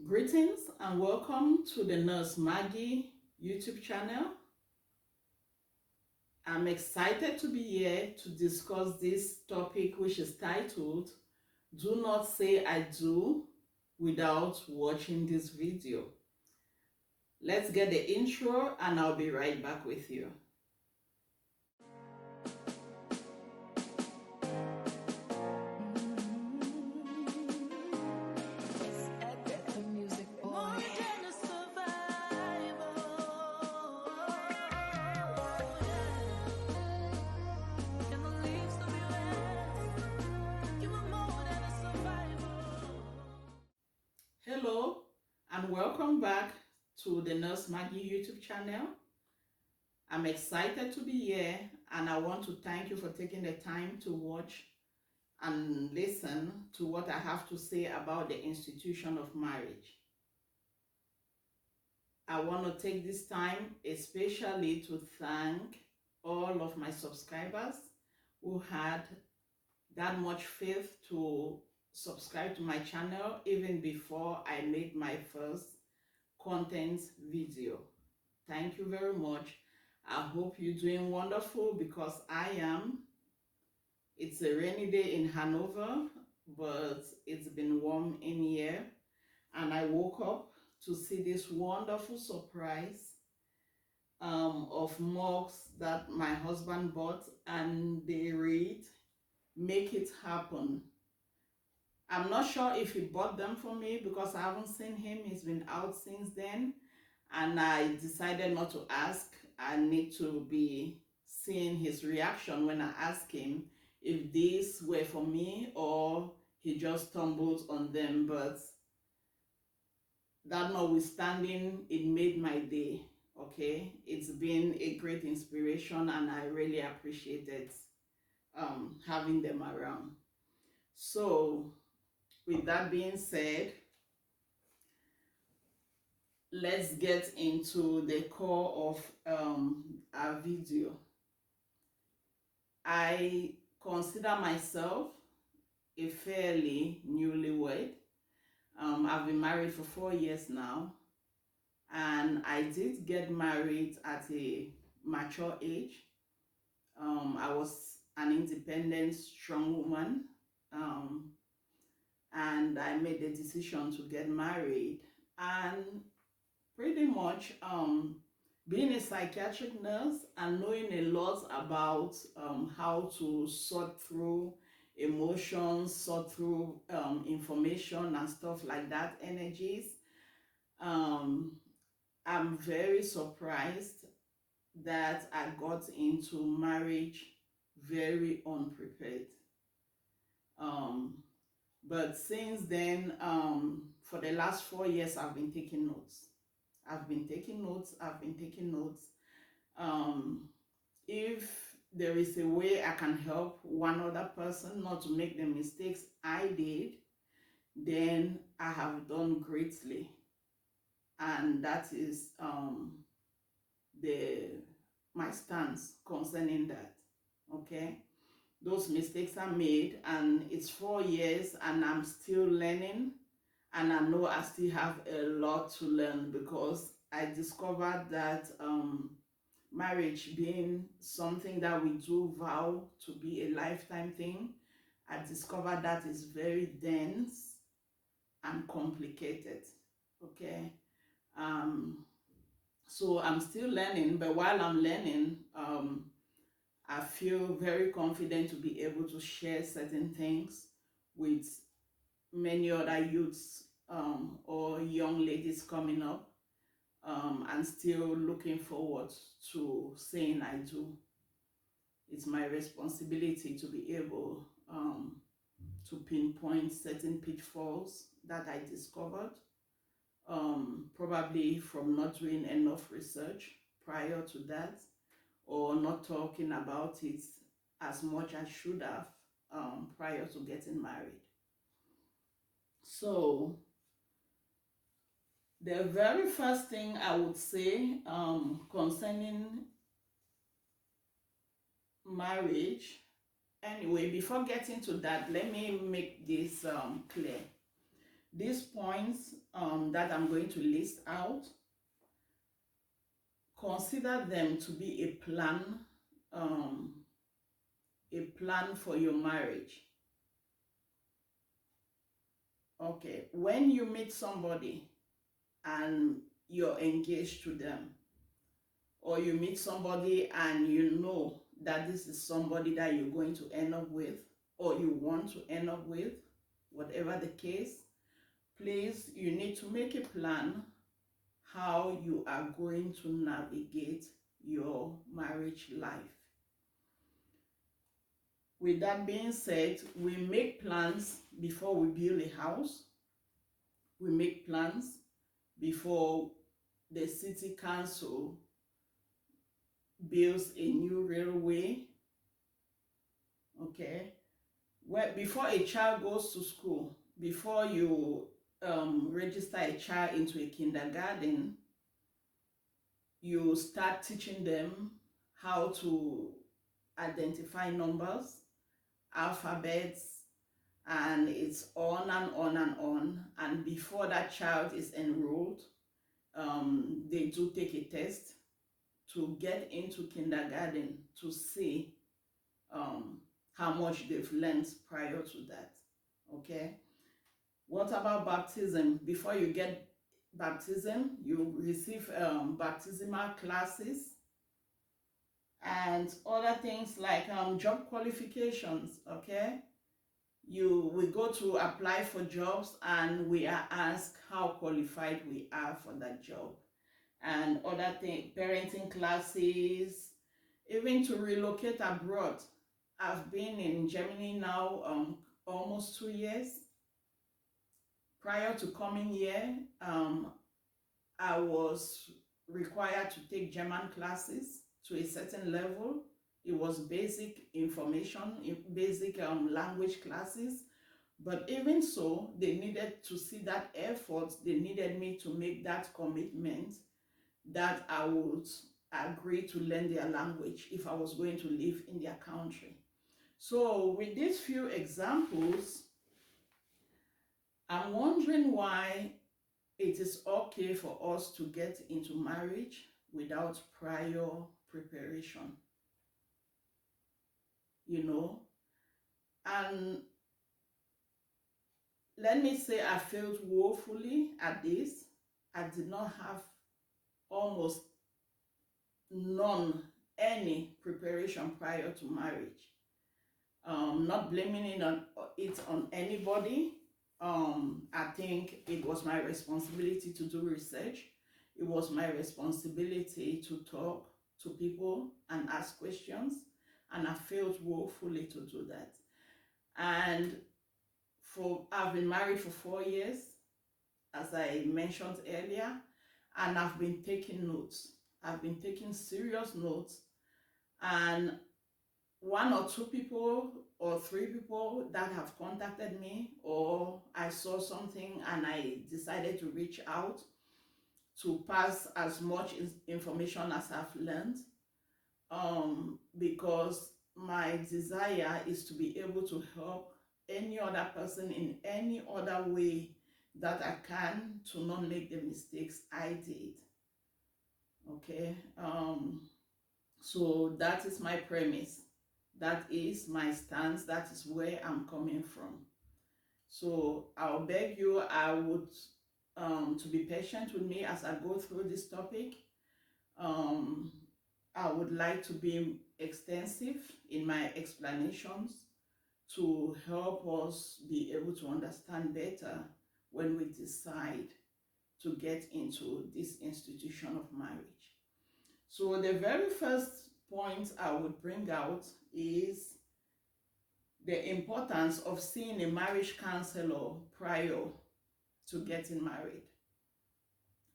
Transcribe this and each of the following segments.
Greetings and welcome to the Nurse Maggie YouTube channel. I'm excited to be here to discuss this topic, which is titled Do Not Say I Do Without Watching This Video. Let's get the intro and I'll be right back with you. Hello and welcome back to the Nurse Maggie YouTube channel. I'm excited to be here and I want to thank you for taking the time to watch and listen to what I have to say about the institution of marriage. I want to take this time especially to thank all of my subscribers who had that much faith to subscribe to my channel even before I made my first content video. Thank you very much. I hope you're doing wonderful because I am. It's a rainy day in Hanover, but it's been warm in here. And I woke up to see this wonderful surprise of mugs that my husband bought, and they read, "Make it happen." I'm not sure if he bought them for me because I haven't seen him. He's been out since then. And I decided not to ask. I need to be seeing his reaction when I ask him if these were for me or he just stumbled on them. But that notwithstanding, it made my day. Okay, it's been a great inspiration and I really appreciated having them around. So with that being said, let's get into the core of our video. I consider myself a fairly newlywed. I've been married for 4 years now, and I did get married at a mature age. I was an independent, strong woman, and I made the decision to get married. And pretty much being a psychiatric nurse and knowing a lot about how to sort through emotions, sort through information and stuff like that, energies, I'm very surprised that I got into marriage very unprepared. But since then, for the last 4 years, I've been taking notes. I've been taking notes. If there is a way I can help one other person not to make the mistakes I did, then I have done greatly. And that is my stance concerning that. Okay? Those mistakes are made and it's 4 years and I'm still learning. And I know I still have a lot to learn because I discovered that marriage being something that we do vow to be a lifetime thing, I discovered that is very dense and complicated. Okay. So I'm still learning, but while I'm learning, I feel very confident to be able to share certain things with many other youths or young ladies coming up, and still looking forward to saying I do. It's my responsibility to be able to pinpoint certain pitfalls that I discovered, probably from not doing enough research prior to that, or not talking about it as much as I should have prior to getting married. So the very first thing I would say concerning marriage, anyway, before getting to that, let me make this clear. These points that I'm going to list out, consider them to be um, a plan for your marriage. Okay, when you meet somebody and you're engaged to them, or you meet somebody and you know that this is somebody that you're going to end up with, or you want to end up with, whatever the case, please, you need to make a plan how you are going to navigate your marriage life. With that being said, we make plans before we build a house. We make plans before the city council builds a new railway. Okay, well, before a child goes to school, before you register a child into a kindergarten, you start teaching them how to identify numbers, alphabets, and it's on and on and on. And before that child is enrolled, they do take a test to get into kindergarten to see how much they've learned prior to that. Okay. What about baptism? Before you get baptism, you receive baptismal classes and other things like job qualifications. Okay, we go to apply for jobs and we are asked how qualified we are for that job, and other things, parenting classes, even to relocate abroad. I've been in Germany now almost 2 years. Prior to coming here, I was required to take German classes to a certain level. It was basic information, basic language classes. But even so, they needed to see that effort. They needed me to make that commitment that I would agree to learn their language if I was going to live in their country. So with these few examples, I'm wondering why it is okay for us to get into marriage without prior preparation, you know. And let me say, I failed woefully at this. I did not have almost any preparation prior to marriage. Not blaming it on anybody. I think it was my responsibility to do research. It was my responsibility to talk to people and ask questions, and I failed woefully to do that. And I've been married for 4 years, as I mentioned earlier, and I've been taking notes. I've been taking serious notes, and 1 or 2 people or 3 people that have contacted me, or I saw something and I decided to reach out to pass as much information as I've learned, because my desire is to be able to help any other person in any other way that I can, to not make the mistakes I did. Okay, so that is my premise. That is my stance. That is where I'm coming from. So I'll beg you, I would to be patient with me as I go through this topic. I would like to be extensive in my explanations to help us be able to understand better when we decide to get into this institution of marriage. So the very first point I would bring out is the importance of seeing a marriage counselor prior to getting married.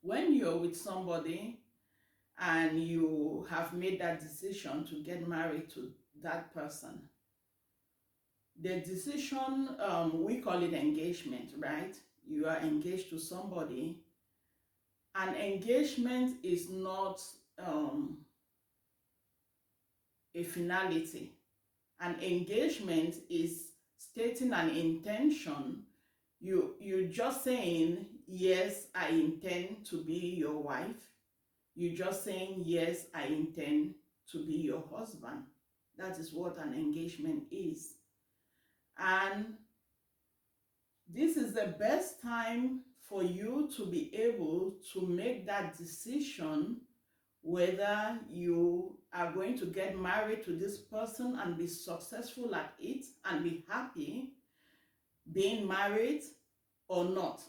When you're with somebody and you have made that decision to get married to that person, the decision, we call it engagement, right? You are engaged to somebody. An engagement is not a finality. An engagement is stating an intention You just saying, yes, I intend to be your wife. You just saying, yes, I intend to be your husband. That is what an engagement is. And this is the best time for you to be able to make that decision whether you are going to get married to this person and be successful at it and be happy being married or not.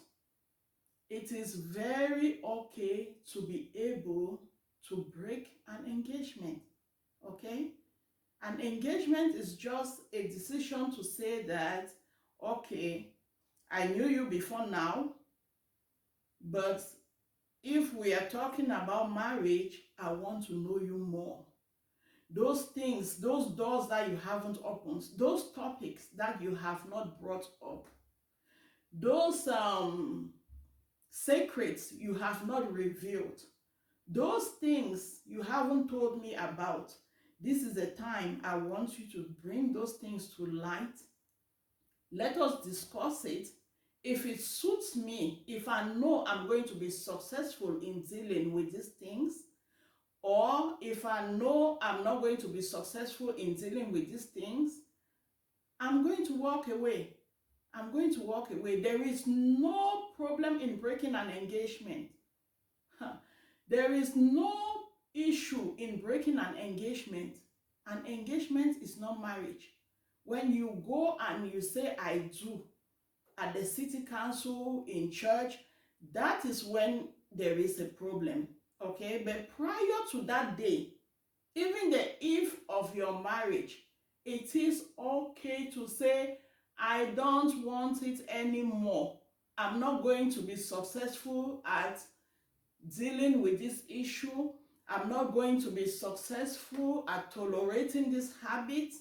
It is very okay to be able to break an engagement, okay? An engagement is just a decision to say that, okay, I knew you before now, but if we are talking about marriage, I want to know you more. Those things, those doors that you haven't opened, those topics that you have not brought up, those secrets you have not revealed, those things you haven't told me about, this is the time I want you to bring those things to light. Let us discuss it. If it suits me, if I know I'm going to be successful in dealing with these things, or if I know I'm not going to be successful in dealing with these things, I'm going to walk away. I'm going to walk away. There is no problem in breaking an engagement. There is no issue in breaking an engagement. An engagement is not marriage. When you go and you say, I do, at the city council, in church, that is when there is a problem, okay? But prior to that day, even the eve of your marriage, it is okay to say, I don't want it anymore. I'm not going to be successful at dealing with this issue. I'm not going to be successful at tolerating this habit.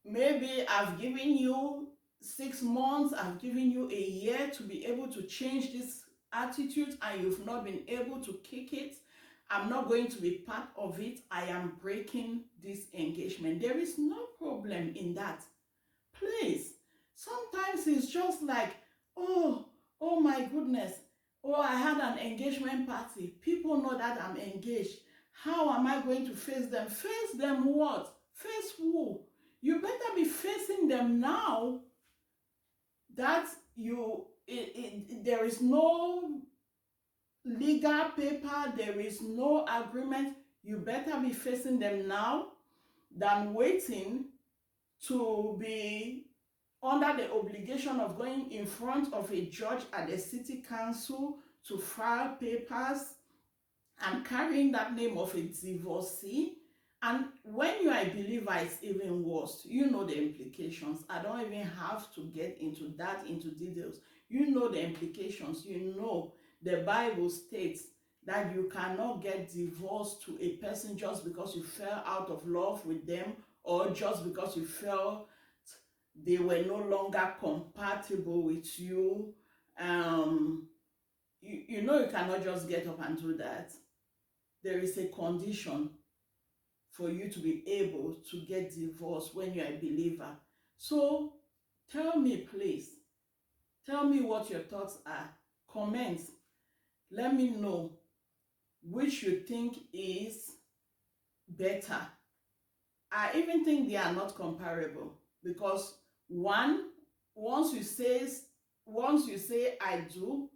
Maybe I've given you 6 months, I've given you a year to be able to change this attitude and you've not been able to kick it. I'm not going to be part of it. I am breaking this engagement. There is no problem in that. Please, sometimes it's just like, oh my goodness, oh, I had an engagement party. People know that I'm engaged. How am I going to face them? Face them what? Face who? You better be facing them now that there is no legal paper, there is no agreement. You better be facing them now than waiting to be under the obligation of going in front of a judge at the city council to file papers and carrying that name of a divorcee. And when you are a believer, it's even worse. You know the implications. I don't even have to get into details. You know the implications. You know the Bible states that you cannot get divorced to a person just because you fell out of love with them or just because you felt they were no longer compatible with you. You know you cannot just get up and do that. There is a condition for you to be able to get divorced when you're a believer. So tell me, please, tell me what your thoughts are. Comments. Let me know which you think is better. I even think they are not comparable because once you say I do,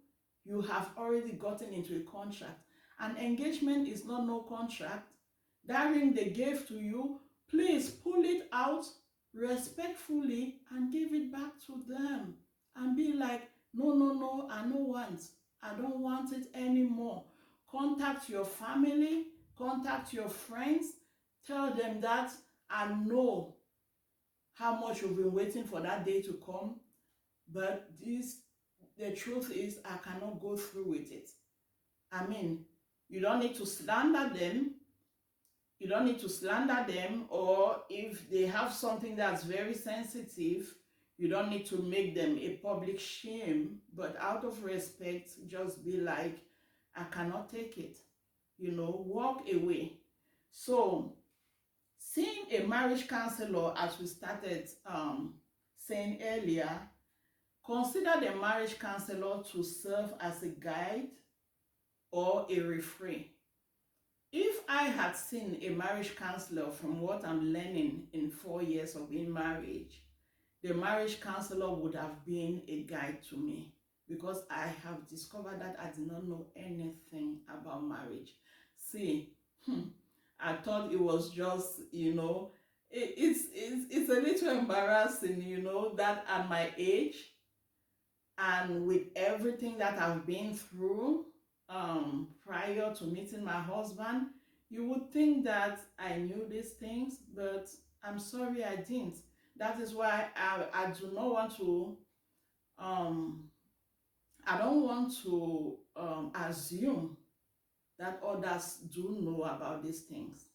you have already gotten into a contract. An engagement is not no contract. That ring they gave to you, please pull it out respectfully and give it back to them and be like, no, I don't want it anymore. Contact your family, contact your friends, tell them that I know how much you've been waiting for that day to come, but the truth is I cannot go through with it. I mean, you don't need to slander them. You don't need to slander them, or if they have something that's very sensitive, you don't need to make them a public shame, but out of respect, just be like, I cannot take it. Walk away. So, seeing a marriage counselor, as we started saying earlier, Consider the marriage counselor to serve as a guide or a referee. If I had seen a marriage counselor from what I'm learning in 4 years of being married, the marriage counselor would have been a guide to me, because I have discovered that I did not know anything about marriage. See, I thought it was just, it's a little embarrassing, that at my age and with everything that I've been through prior to meeting my husband, you would think that I knew these things, but I'm sorry I didn't. That is why I do not want to, I don't want to assume that others do know about these things.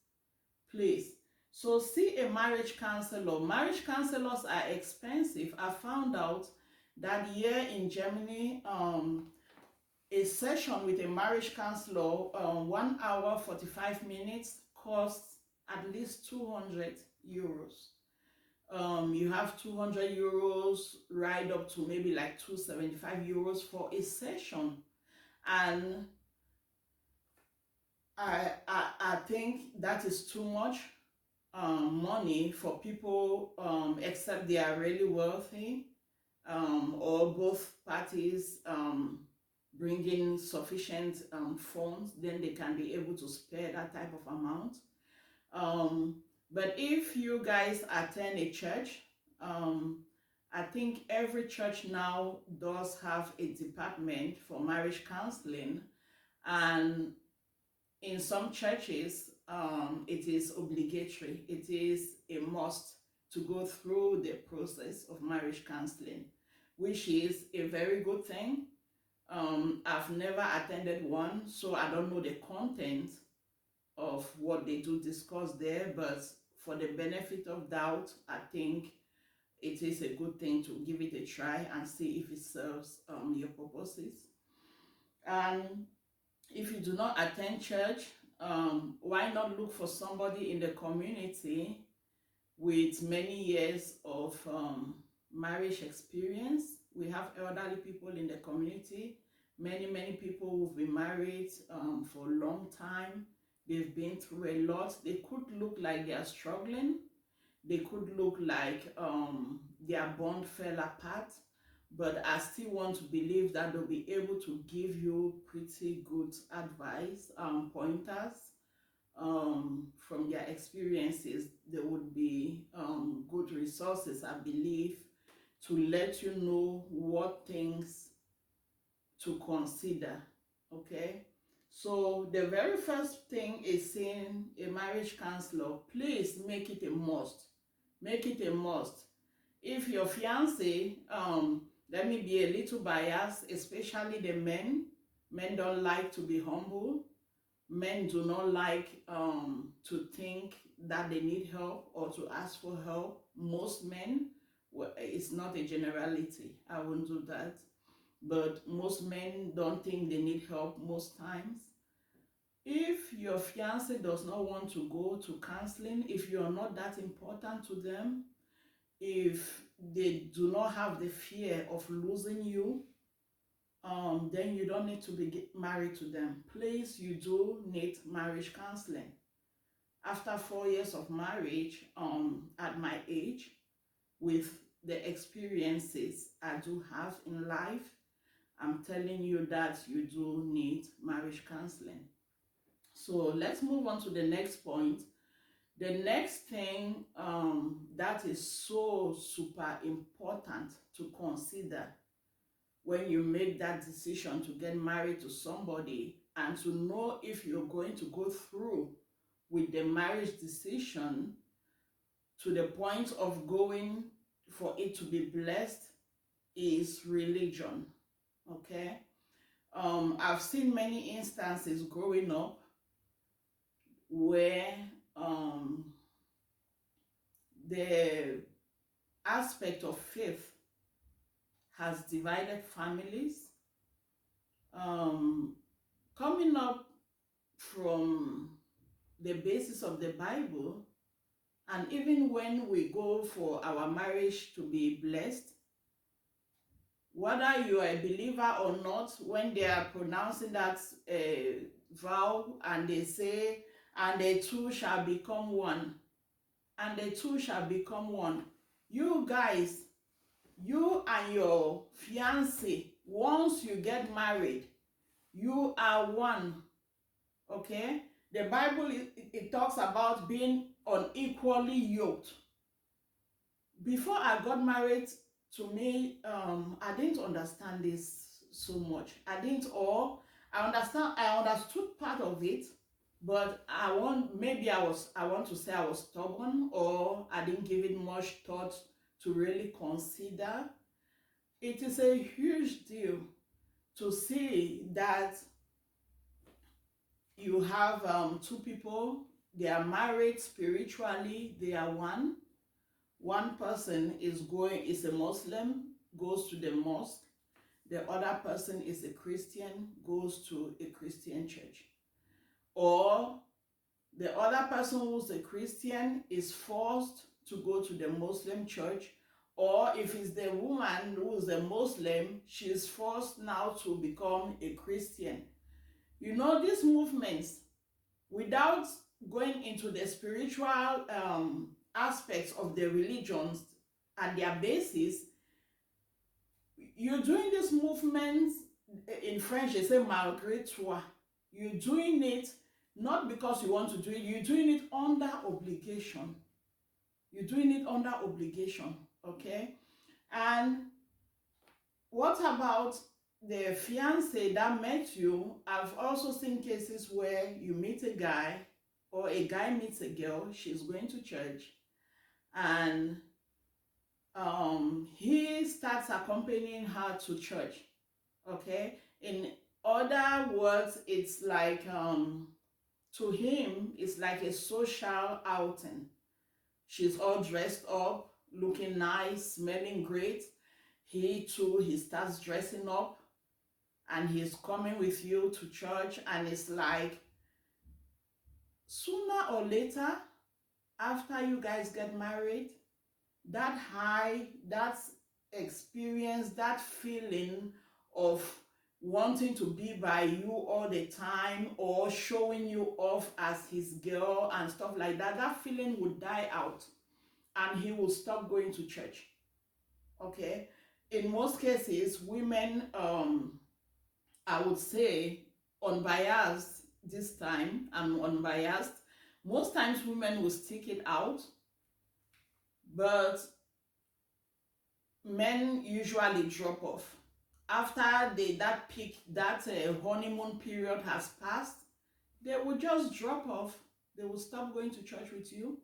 Please. So see a marriage counselor. Marriage counselors are expensive. I found out that here in Germany, a session with a marriage counselor, 1 hour 45 minutes, costs at least 200 euros. You have 200 euros right up to maybe like 275 euros for a session. And I think that is too much money for people, except they are really wealthy, or both parties bring in sufficient funds, then they can be able to spare that type of amount. But if you guys attend a church, I think every church now does have a department for marriage counseling, and in some churches, it is obligatory. It is a must to go through the process of marriage counseling, which is a very good thing. I've never attended one, so I don't know the content of what they do discuss there, but for the benefit of doubt, I think it is a good thing to give it a try and see if it serves your purposes. And if you do not attend church, why not look for somebody in the community with many years of marriage experience? We have elderly people in the community, many people who've been married for a long time. They've been through a lot. They could look like they are struggling. They could look like their bond fell apart, but I still want to believe that they'll be able to give you pretty good advice, pointers from their experiences. There would be good resources, I believe, to let you know what things to consider. Okay, so the very first thing is seeing a marriage counselor. Please make it a must. Make it a must. If your fiance, let me be a little biased, especially the men. Men don't like to be humble. Men do not like to think that they need help or to ask for help. Most men, well, it's not a generality, I won't do that, but most men don't think they need help most times. If your fiance does not want to go to counseling, if you're not that important to them, if they do not have the fear of losing you, then you don't need to be married to them. Please, you do need marriage counseling. After 4 years of marriage, at my age, with the experiences I do have in life, I'm telling you that you do need marriage counseling. So let's move on to the next point. The next thing that is so super important to consider when you make that decision to get married to somebody, and to know if you're going to go through with the marriage decision to the point of going for it to be blessed, is religion. Okay, I've seen many instances growing up where the aspect of faith has divided families. Coming up from the basis of the Bible, and even when we go for our marriage to be blessed, whether you are a believer or not, when they are pronouncing that vow and they say, and the two shall become one, and the two shall become one. You guys, you and your fiancé, once you get married, you are one, okay? The Bible, it talks about being unequally yoked. Before I got married, to me, I didn't understand this so much. I didn't, or I understood part of it, but I want to say I was stubborn, or I didn't give it much thought to really consider. It is a huge deal to see that you have two people, they are married spiritually, they are one. One person is a Muslim, goes to the mosque. The other person is a Christian, goes to a Christian church. Or the other person who's a Christian is forced to go to the Muslim church. Or if it's the woman who's a Muslim, she's forced now to become a Christian. You know, these movements, without going into the spiritual aspects of the religions and their basis, you're doing this movement, in French they say malgré toi. You're doing it not because you want to do it, you're doing it under obligation. You're doing it under obligation, okay? And what about the fiancé that met you? I've also seen cases where you meet a guy, or a guy meets a girl, she's going to church, and he starts accompanying her to church, okay? In other words, it's like, to him, it's like a social outing. She's all dressed up, looking nice, smelling great. He too, he starts dressing up, and he's coming with you to church, and it's like, sooner or later, after you guys get married, that high, that experience, that feeling of wanting to be by you all the time, or showing you off as his girl and stuff like that, that feeling would die out, and he will stop going to church, okay? In most cases, women, I would say, unbiased this time, I'm unbiased, most times women will stick it out, but men usually drop off. After that peak, that honeymoon period has passed, they will just drop off. They will stop going to church with you.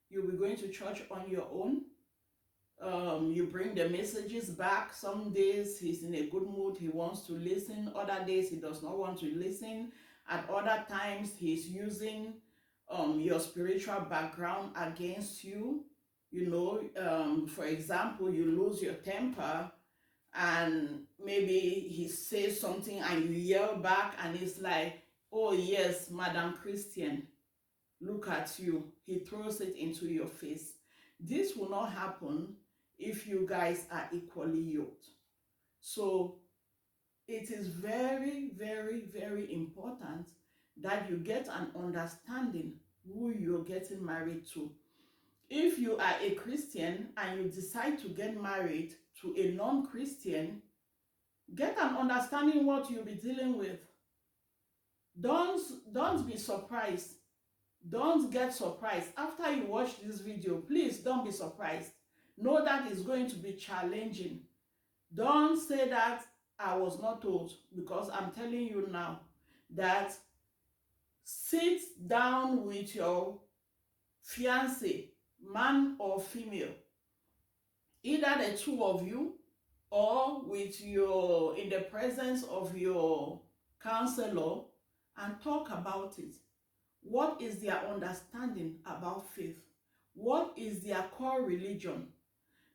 You'll be going to church on your own. You bring the messages back. Some days he's in a good mood, he wants to listen. Other days he does not want to listen. At other times he's using your spiritual background against you. You know, for example, you lose your temper, and maybe he says something and you yell back, and it's like, oh yes, Madam Christian, look at you. He throws it into your face. This will not happen if you guys are equally yoked. So it is very, very, very important that you get an understanding who you're getting married to. If you are a Christian and you decide to get married to a non-Christian, get an understanding what you'll be dealing with. Don't be surprised. Don't get surprised. After you watch this video, please don't be surprised. Know that it's going to be challenging. Don't say that I was not told, because I'm telling you now that sit down with your fiancé, man or female, either the two of you, or with in the presence of your counselor, and talk about it. What is their understanding about faith? What is their core religion?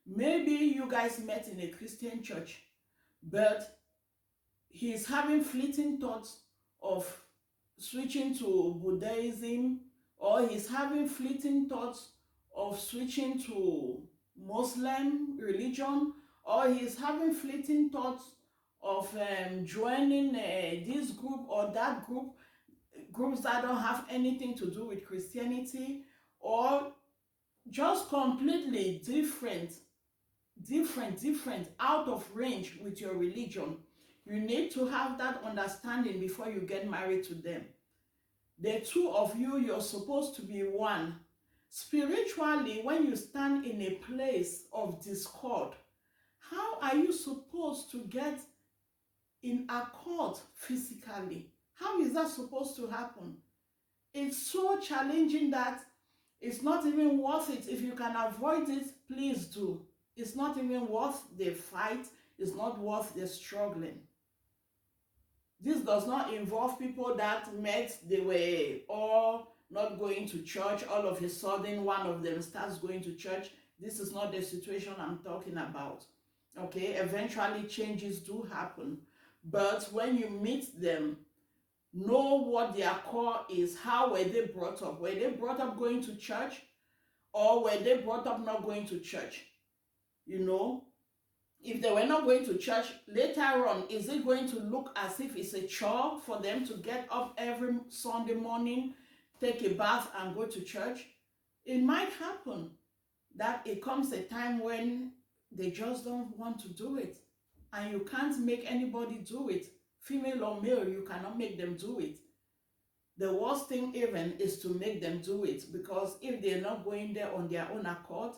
Maybe you guys met in a Christian church, but he's having fleeting thoughts of switching to Buddhism, or he's having fleeting thoughts of switching to Muslim religion, or he's having fleeting thoughts of joining this group or that group, groups that don't have anything to do with Christianity, or just completely different, out of range with your religion. You need to have that understanding before you get married to them. The two of you, you're supposed to be one. Spiritually, when you stand in a place of discord, how are you supposed to get in accord physically? How is that supposed to happen? It's so challenging that it's not even worth it. If you can avoid it, please do. It's not even worth the fight. It's not worth the struggling. This does not involve people that met, they were all not going to church. All of a sudden, one of them starts going to church. This is not the situation I'm talking about. Okay, eventually changes do happen. But when you meet them, know what their core is. How were they brought up? Were they brought up going to church? Or were they brought up not going to church? You know, if they were not going to church, later on, is it going to look as if it's a chore for them to get up every Sunday morning, take a bath, and go to church? It might happen that it comes a time when they just don't want to do it. And you can't make anybody do it. Female or male, you cannot make them do it. The worst thing even is to make them do it, because if they're not going there on their own accord,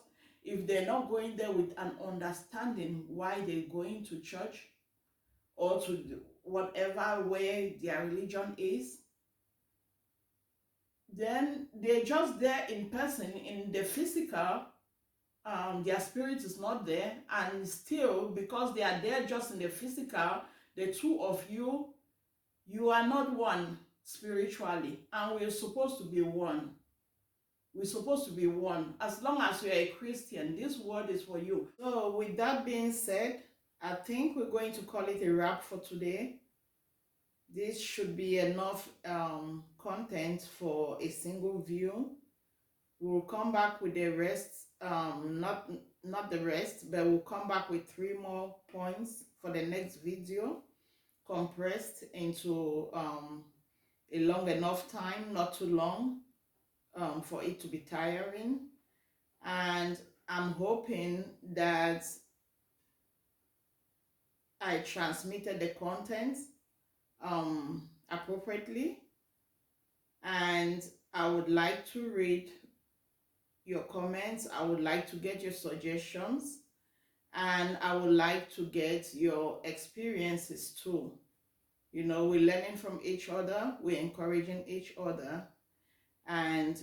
if they're not going there with an understanding why they're going to church or to whatever way their religion is, then they're just there in person. In the physical, their spirit is not there, and still, because they are there just in the physical, the two of you are not one spiritually, and we're supposed to be one. We're supposed to be one. As long as you're a Christian, this word is for you. So with that being said, I think we're going to call it a wrap for today. This should be enough content for a single view. We'll come back with the rest, not the rest, but we'll come back with 3 more points for the next video, compressed into a long enough time, not too long, for it to be tiring. And I'm hoping that I transmitted the content appropriately, and I would like to read your comments. I would like to get your suggestions, and I would like to get your experiences too. You know, we're learning from each other, we're encouraging each other, and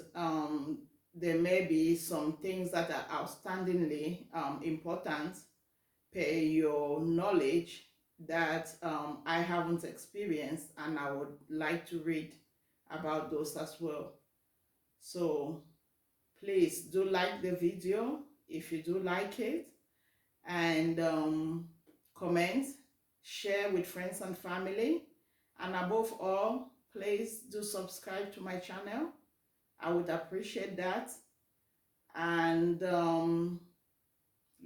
there may be some things that are outstandingly important per your knowledge that I haven't experienced, and I would like to read about those as well. So please do like the video if you do like it, and comment, share with friends and family, and above all, please do subscribe to my channel. I would appreciate that. And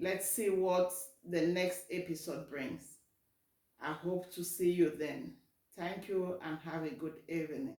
let's see what the next episode brings. I hope to see you then. Thank you and have a good evening.